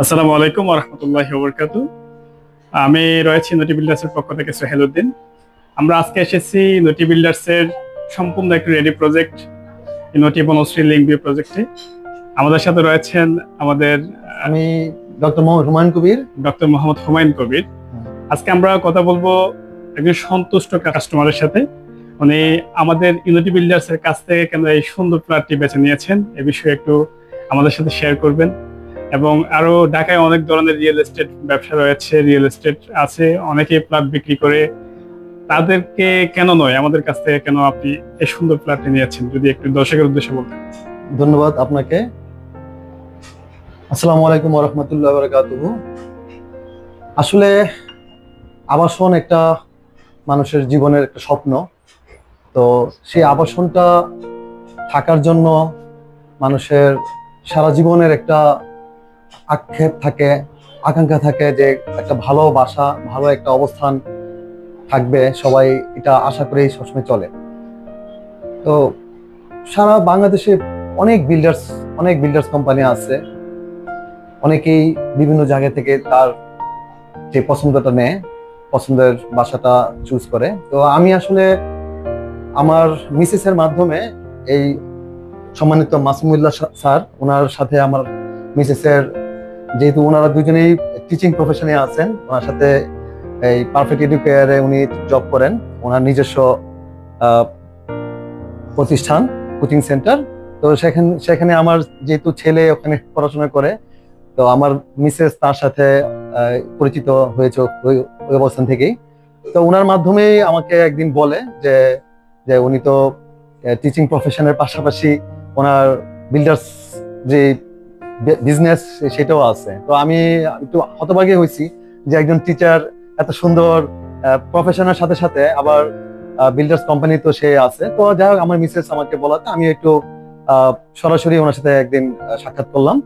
আসসালামু আলাইকুম ওয়া রাহমাতুল্লাহি ওয়া বারাকাতুহু। আমি রয়েছি নটি বিল্ডার্সের পক্ষ থেকে সোহেলউদ্দিন। আমরা আজকে এসেছি নটি বিল্ডার্সের সম্পূর্ণ একটি রেডি প্রজেক্ট, নটি বনশ্রী লিঙ্ক ভিউ প্রজেক্টে। আমাদের সাথে রয়েছেন আমাদের আমি ডক্টর মোহাম্মদ হুমায়ুন কবির। ডক্টর মোহাম্মদ হুমায়ুন কবির। আজকে আমরা কথা বলবো একজন সন্তুষ্ট কাস্টমারের সাথে। উনি আমাদের ইউনিটি বিল্ডার্সের কাছ থেকে কেন এই সুন্দর ফ্ল্যাটটি বেছে নিয়েছেন এ বিষয়ে একটু আমাদের সাথে শেয়ার করবেন। এবং আরো ঢাকায় অনেক ধরনের রিয়েল এস্টেট ব্যবসা রয়েছে, রিয়েল এস্টেট আছে, অনেকে ফ্ল্যাট বিক্রি করে। তাদেরকে কেন নয়, আমাদের কাছ থেকে কেন আপনি এই সুন্দর ফ্ল্যাটটি নিয়েছেন, যদি একটু দর্শকের উদ্দেশ্যে বলতেন। ধন্যবাদ আপনাকে। আসসালামু আলাইকুম ওয়া রাহমাতুল্লাহি ওয়া বারাকাতুহু। আসলে আবাসন একটা মানুষের জীবনের একটা স্বপ্ন। তো সেই আবাসনটা থাকার জন্য মানুষের সারা জীবনের একটা আক্ষেপ থাকে, আকাঙ্ক্ষা থাকে যে একটা ভালো বাসা, ভালো একটা অবস্থান থাকবে, সবাই এটা আশা করেই সবসময় চলে। তো সারা বাংলাদেশে অনেক বিল্ডার্স কোম্পানি আছে। অনেকেই বিভিন্ন জায়গা থেকে তার যে পছন্দটা নেয়, পছন্দের বাসাটা চুজ করে। তো আমি আসলে আমার মিসেসের মাধ্যমে এই সম্মানিত মাসুমুল্লাহ স্যার, ওনার সাথে আমার মিসেসের, যেহেতু ওনারা দুজনেই টিচিং প্রফেশনে আছেন, ওনার সাথে এই পারফেক্ট এডুকেয়ারে উনি জব করেন, ওনার নিজস্ব প্রতিষ্ঠান কোচিং সেন্টার। তো সেখানে আমার যেহেতু ছেলে ওখানে পড়াশোনা করে, তো আমার মিসেস তার সাথে পরিচিত হয়েছে ওই অবস্থান থেকেই। তো ওনার মাধ্যমেই আমাকে একদিন বলে যে যে উনি তো টিচিং প্রফেশনের পাশাপাশি ওনার বিল্ডার্স যে বিজনেস সেটাও আছে। তো আমি একটু হতভাগী হয়েছি যে একজন টিচার এত সুন্দর প্রফেশনের সাথে সাথে আবার বিল্ডার্স কোম্পানি তো সে আছে। তো যাই হোক, আমার মিসেস আমাকে বলাতে আমি একটু সরাসরি ওনার সাথে একদিন সাক্ষাৎ করলাম।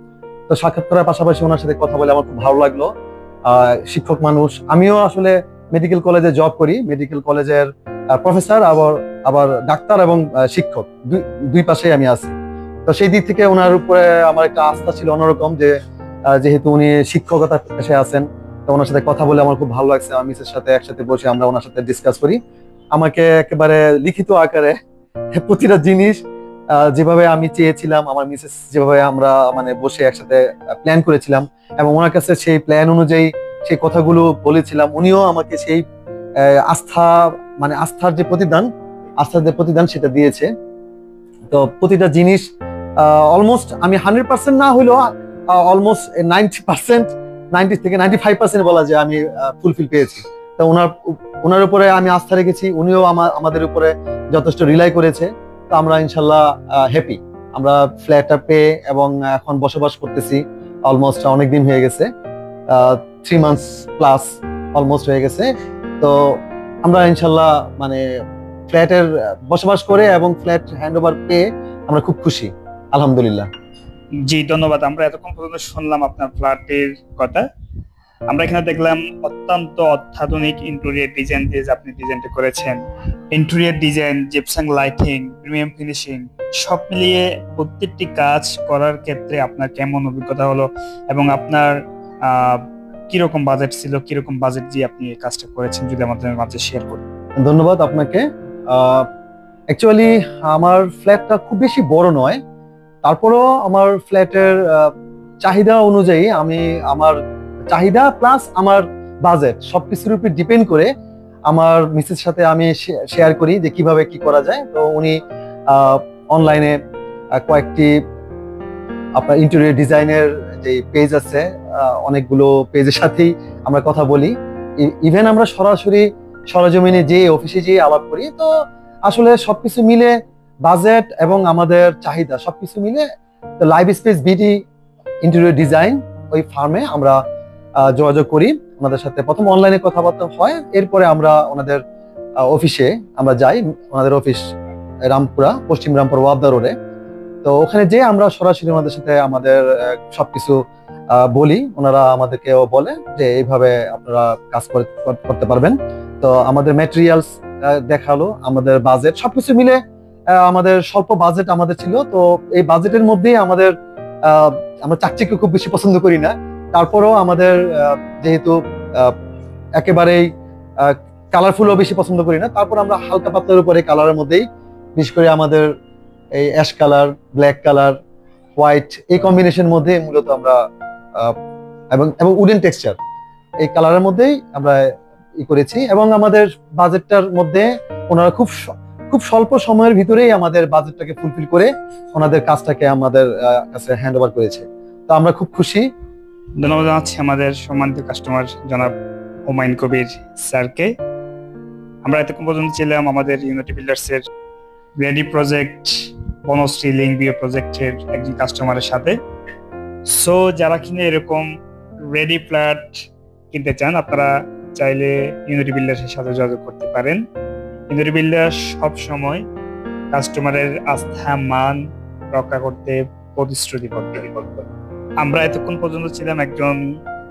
তো সাক্ষাৎ করার পাশাপাশি ওনার সাথে কথা বলে আমার খুব ভালো লাগলো। শিক্ষক মানুষ, আমিও আসলে মেডিকেল কলেজে জব করি, মেডিকেল কলেজের প্রফেসর, আবার ডাক্তার এবং শিক্ষক দুই পাশেই আমি আছি। তো সেই দিক থেকে ওনার উপরে আমার একটা আস্থা ছিল অন্যরকম, যে যেহেতু উনি শিক্ষকতা পেশায় আছেন। তো ওনার সাথে কথা বলে আমার খুব ভালো লাগছে। আমার মিসের সাথে একসাথে বসে আমরা ওনার সাথে ডিসকাস করি। আমাকে একেবারে লিখিত আকারে প্রতিটা জিনিস যেভাবে আমি চেয়েছিলাম, আমার মিসেস যেভাবে আমরা মানে বসে একসাথে প্ল্যান করেছিলাম এবং ওনার কাছে সেই প্ল্যান অনুযায়ী সেই কথাগুলো বলেছিলাম, উনিও আমাকে সেই আস্থার যে প্রতিদান সেটা দিয়েছে। তো প্রতিটা জিনিস অলমোস্ট আমি 100% না হইলেও অলমোস্ট 90%, 90 থেকে 95% বলা যায় আমি ফুলফিল পেয়েছি। তো ওনার উপরে আমি আস্থা রেখেছি, উনিও আমাদের উপরে যথেষ্ট রিলাই করেছে। তো আমরা ইনশাল্লাহ হ্যাপি। আমরা ফ্ল্যাটটা পেয়ে এবং এখন বসবাস করতেছি অলমোস্ট অনেকদিন হয়ে গেছে, 3 মান্থস প্লাস অলমোস্ট হয়ে গেছে। তো আমরা ইনশাল্লাহ মানে ফ্ল্যাটের বসবাস করে এবং ফ্ল্যাট হ্যান্ড ওভার পেয়ে আমরা খুব খুশি, আলহামদুলিল্লাহ। জি, ধন্যবাদ। আমরা এতক্ষণ পর্যন্ত শুনলাম আপনার ফ্ল্যাটের কথা। আমরা এখানে দেখলাম অত্যন্ত অত্যাধুনিক ইন্টেরিয়র ডিজাইন দিয়ে আপনি ডিজাইনটা করেছেন। Interior design, gypsum lighting, premium finishing সব মিলিয়ে প্রত্যেকটি কাজ করার ক্ষেত্রে আপনার কেমন অভিজ্ঞতা হলো এবং আপনার কিরকম বাজেট ছিল, কিরকম বাজেট দিয়ে আপনি এই কাজটা করেছেন, যদি আমাদের মাঝে শেয়ার করেন। ধন্যবাদ আপনাকে। অ্যাকচুয়ালি আমার ফ্ল্যাটটা খুব বেশি বড় নয়, তারপরও আমার ফ্ল্যাটের চাহিদা অনুযায়ী আমি আমার চাহিদা প্লাস আমার বাজেট সবকিছুর উপর ডিপেন্ড করে আমার মিসেস সাথে আমি শেয়ার করি যে কিভাবে কি করা যায়। তো উনি অনলাইনে কয়েকটি আপনার ইন্টেরিয়র ডিজাইনের যে পেজ আছে, অনেকগুলো পেজের সাথেই আমরা কথা বলি। ইভেন আমরা সরাসরি সরজমিনে যে অফিসে যেয়ে আলাপ করি। তো আসলে সবকিছু মিলে বাজেট এবং আমাদের চাহিদা সবকিছু মিলে তো live space BD interior design ওই ফার্মে আমরা যোগাযোগ করি। ওনাদের সাথে প্রথম অনলাইনে কথাবার্তা হয়, এরপরে আমরা ওনাদের অফিসে আমরা যাই। ওনাদের অফিস রামপুরা, পশ্চিম রামপুরা ওয়াবদা রোডে। তো ওখানে যে আমরা সরাসরি ওনাদের সাথে আমাদের সবকিছু বলি, ওনারা আমাদেরকেও বলে যে এইভাবে আপনারা কাজ করতে পারবেন। তো আমাদের ম্যাটেরিয়ালস দেখালো, আমাদের বাজেট সবকিছু মিলে আমাদের স্বল্প বাজেট আমাদের ছিল। তো এই বাজেটের মধ্যেই আমরা চাকচিক্য খুব বেশি পছন্দ করি না, তারপরেও আমাদের যেহেতু একেবারেই কালারফুলও বেশি পছন্দ করি না, তারপর আমরা হালকা পাতলার উপরে কালারের মধ্যেই, বিশেষ করে আমাদের এই ash colour, black colour, white, এই কম্বিনেশন মধ্যে মূলত আমরা এবং এবং উডেন টেক্সচার এই কালারের মধ্যেই আমরা করেছি। এবং আমাদের বাজেটটার মধ্যে ওনারা খুব স্বল্প সময়ের ভিতরেই আমাদের বাজেটটাকে ফুলফিল করে ওনাদের কাজটাকে আমাদের কাছে হ্যান্ড ওভার করেছে। তো আমরা খুব খুশি। ধন্যবাদ জানাচ্ছি আমাদের সম্মানিত কাস্টমার জনাব হুমায়ুন কবির স্যারকে। আমরা এতক্ষণ পর্যন্ত ছিলাম আমাদের ইউনিটি বিল্ডার্স এর রেডি প্রজেক্ট বনশ্রী লিঙ্ক বিও প্রজেক্টের একজন কাস্টমারের সাথে। সো যারা কিনে এরকম রেডি ফ্ল্যাট কিনতে চান, আপনারা চাইলে ইউনিটি বিল্ডার্সের সাথে যোগাযোগ করতে পারেন। ইউনিটি বিল্ডার্স সব সময় কাস্টমারের আস্থা মান রক্ষা করতে প্রতিশ্রুতিবদ্ধ। আমরা এতক্ষণ পর্যন্ত ছিলাম একজন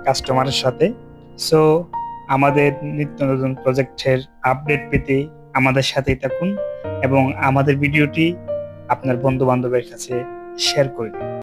কাস্টমারের সাথে। সো আমাদের নিত্য নতুন প্রজেক্টের আপডেট পেতে আমাদের সাথেই থাকুন এবং আমাদের ভিডিওটি আপনার বন্ধু বান্ধবের কাছে শেয়ার করে দিন।